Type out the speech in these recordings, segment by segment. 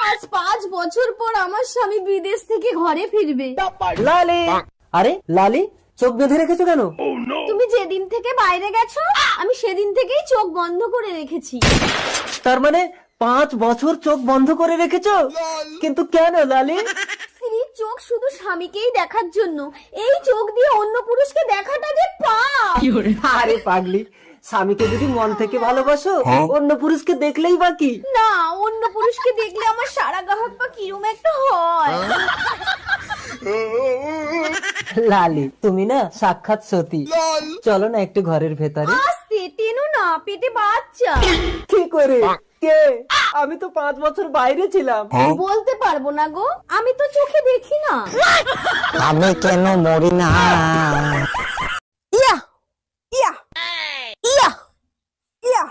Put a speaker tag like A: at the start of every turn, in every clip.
A: আজ 5 বছর পর আমার স্বামী বিদেশ থেকে ঘরে ফিরবে।
B: লালি, আরে লালি চোখ বেঁধে রেখেছো কেন?
A: তুমি যেদিন থেকে বাইরে গেছো আমি সেদিন থেকেই চোখ বন্ধ করে রেখেছি।
B: তার মানে 5 বছর চোখ বন্ধ করে রেখেছো? কিন্তু কেন লালি?
A: স্ত্রীর চোখ শুধু স্বামীকেই দেখার জন্য, এই চোখ দিয়ে অন্য পুরুষকে দেখাটা যে পাপ।
B: আরে পাগলি, স্বামীকে যদি মন থেকে ভালোবাসো অন্য পুরুষকে দেখলেই বাকি
A: না, অন্য পুরুষকে দেখলে আমার সারা গাহক পা কিরম একটা হয়।
B: লালি তুমি না সাক্ষাৎ সতী। চলো না একটু ঘরের ভেতরে।
A: আস্তে টেনো না, পেটে বাচ্চা।
B: কি করে? কে? আমি তো 5 বছর বাইরে ছিলাম।
A: বলতে পারবো না গো, আমি তো চোখে দেখি না।
B: আমি কেন মরি না?
A: ইয়া ইয়া ইয়া ইয়া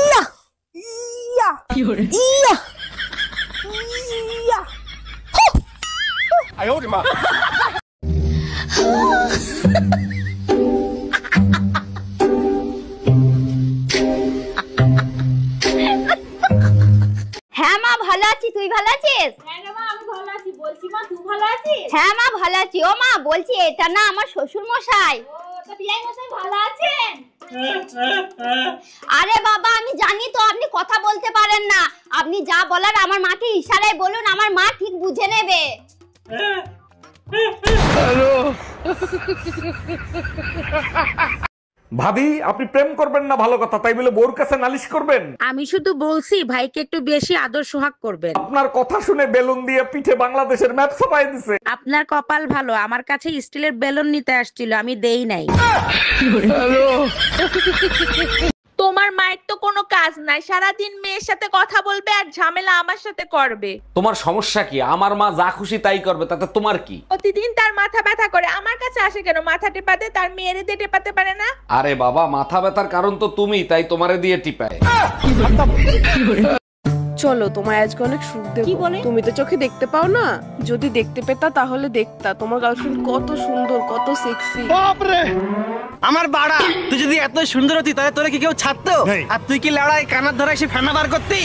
A: ইয়া ইয়া ইয়া ইয়া।
C: 哎呦我的妈！
A: হ্যাঁ মা ভালো আছি, তুই ভালো আছিস?
D: হ্যাঁ রে মা আমি ভালো আছি। বলছি মা তুই ভালো আছিস?
A: হ্যাঁ মা ভালো আছি। ও মা বলছি এটা না আমার শ্বশুর মশাই।
D: ও তো বিয়াই মশাই ভালো আছেন?
A: আরে বাবা আমি জানি তো আপনি কথা বলতে পারেন না, আপনি যা বলার আমার মাকে ইশারায় বলুন, আমার মা ঠিক বুঝে নেবে।
C: ভাবি আপনি প্রেম করবেন না ভালো কথা, তাই বলে বউর কাছে নালিশ করবেন?
E: আমি শুধু বলছি ভাইকে একটু বেশি আদর সোহাগ করবেন।
C: আপনার কথা শুনে বেলুন দিয়ে পিঠে বাংলাদেশের ম্যাপ ছাপাই দিছে।
E: আপনার কপাল ভালো, আমার কাছে স্টিলের বেলুন নিতে আসছিল, আমি দেই নাই। তোমার মায়ের তো কোনো কাজ নাই, সারাদিন মেয়ের সাথে কথা বলবে আর ঝামেলা আমার সাথে করবে।
C: তোমার সমস্যা কি? আমার মা যা খুশি তাই করবে, তাতে তোমার কি?
E: প্রতিদিন তার মাথা ব্যথা করে, আমার কাছে আসে কেন? মাথা টেপাতে, তার মেয়েরে দিয়ে টেপাতে পারে না?
C: আরে বাবা, মাথা ব্যথার কারণ তো তুমি, তাই তোমারে দিয়ে টিপায়।
F: চলো তোমায় আজকে অনেক সুখ দেব। তুমি তো চোখে দেখতে পাও না, যদি দেখতে পেতা তাহলে দেখতা তোমার গার্লফ্রেন্ড কত সুন্দর, কত সেক্সি।
G: আমার বাড়া, তুই যদি এত সুন্দর হতি তাহলে তোরে কি কেউ ছাড়তো? আর তুই কি লড়াই কানার ধরে এসে ফেনা বার করতি?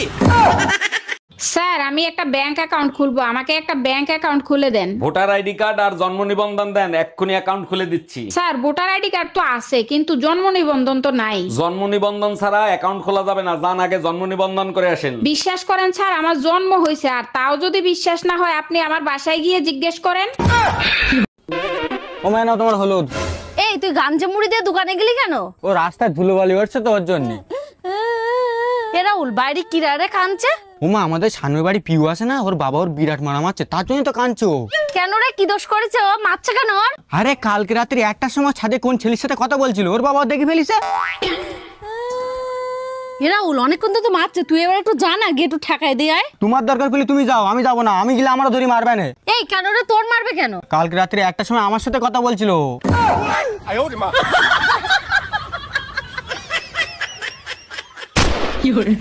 E: স্যার আমি একটা ব্যাংক অ্যাকাউন্ট খুলবো, আমাকে একটা ব্যাংক অ্যাকাউন্ট খুলে দেন।
C: ভোটার আইডি কার্ড আর জন্ম নিবন্ধন দেন, এক্ষুনি অ্যাকাউন্ট খুলে দিচ্ছি।
E: স্যার ভোটার আইডি কার্ড তো আছে কিন্তু জন্ম নিবন্ধন তো নাই।
C: জন্ম নিবন্ধন ছাড়া অ্যাকাউন্ট খোলা যাবে না, যান আগে জন্ম নিবন্ধন করে আসেন।
E: বিশ্বাস করেন স্যার আমার জন্ম হয়েছে, আর তাও যদি বিশ্বাস না হয় আপনি আমার বাসায় গিয়ে জিজ্ঞেস করেন।
G: ও মায়না তোমার হলুদ।
A: এই তুই গামজা মুড়ি দিয়ে দোকানে গেলি কেন?
G: ও রাস্তায় ধুলোবালি উঠছে তো ওর জন্য।
A: এরা উল বাইরে কিরারে কাঁদছে?
G: ওমা আমাদের সামনের বাড়ি পিউ আছে না, ওর বাবা ওর বিরাট মারা মারছে, তার জন্য তো কাঁদছে ও।
A: কেন রে, কি দোষ করেছে ও? মারছে কেন ওর?
G: আরে কালকে রাত্রি 1টার সময় ছাদে কোন ছেলের সাথে কথা বলছিল, ওর বাবা দেখে ফেলিছে।
A: এরা উল অনেকক্ষণ তো মারছে, তুই এবার একটু জানা গিয়ে একটু ঠেকাই দিয়ে আয়।
G: তোমার দরকার পেলে তুমি যাও, আমি যাবো না, আমি গেলে আমারও ধরি মারবে না।
A: এই কেন রে, তোর মারবে কেন?
G: কালকে রাত্রি 1টার সময় আমার সাথে কথা বলছিল।
C: 哎呦我的妈！
E: কি করে